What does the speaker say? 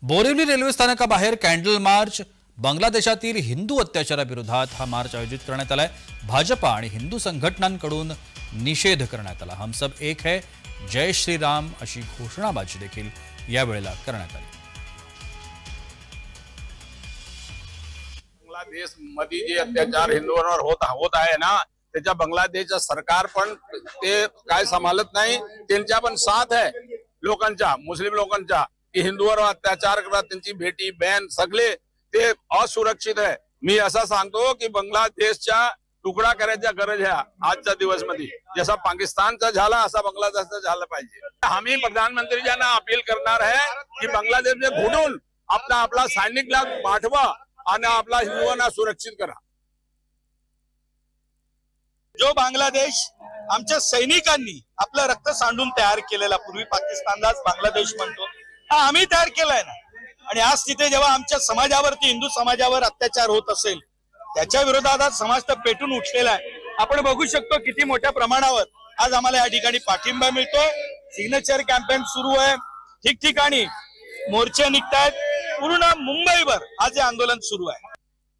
Borivali railway स्थानकाबाहेर candle March, बांगलादेशातील हिंदू अत्याचाराविरोधात हा मार्च आयोजित करण्यात आलाय। भाजपा आणि हिंदू संघटनांकडून निषेध करण्यात आला। हम सब एक है, जय श्री राम अशी घोषणाबाजी देखील यावेळेला करण्यात आली। बांगलादेश मध्ये जे अत्याचार हिंदूंवर होत आहे ना, त्याच्या बांगलादेशचं सरकार पण ते काय सांभाळत नाही। त्यांच्या पण साथ आहे लोकांच्या, मुस्लिम लोकांच्या, की हिंदूंवर अत्याचार करतात, त्यांची बेटी बहन सगळे ते असुरक्षित आहे। मी असं सांगतो की बांगलादेशच्या तुकडा करायचा गरज आहे आजच्या दिवस मध्ये, जसा पाकिस्तानचा झाला असा बांगलादेशचा झाला पाहिजे। आम्ही प्रधानमंत्रींना अपील करणार आहे की बांगलादेशने घडून आपला सैनिकला पाठवा आणि आपला हिंदुओंना सुरक्षित करा। जो बांगलादेश आमच्या सैनिकांनी आपलं रक्त सांडून तयार केलेला, पूर्वी पाकिस्तानलाच बांगलादेश म्हणतो, हा आम्ही तयार केलाय ना। आणि आज तिथे जेव्हा आमच्या समाजावरती, हिंदू समाजावर अत्याचार होत असेल, त्याच्या विरोधात आज समाज तर पेटून उठलेला आहे। आपण बघू शकतो किती मोठ्या प्रमाणावर आज आम्हाला या ठिकाणी पाठिंबा मिळतोय। सिग्नेचर कॅम्पेन सुरू आहे, ठिकठिकाणी मोर्चे निघतायत, पूर्ण मुंबईभर आज हे आंदोलन सुरू आहे।